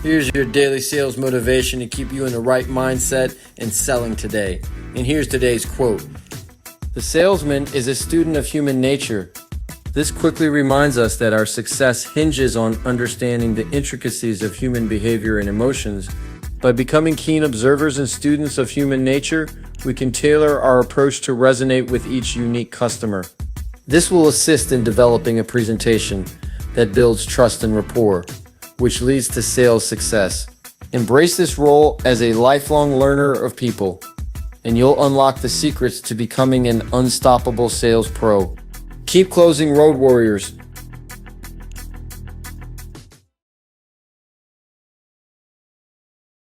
Here's your daily sales motivation to keep you in the right mindset and selling today. And here's today's quote. The salesman is a student of human nature. This quickly reminds us that our success hinges on understanding the intricacies of human behavior and emotions. By becoming keen observers and students of human nature, we can tailor our approach to resonate with each unique customer. This will assist in developing a presentation that builds trust and rapport, which leads to sales success. Embrace this role as a lifelong learner of people, and you'll unlock the secrets to becoming an unstoppable sales pro. Keep closing, road warriors.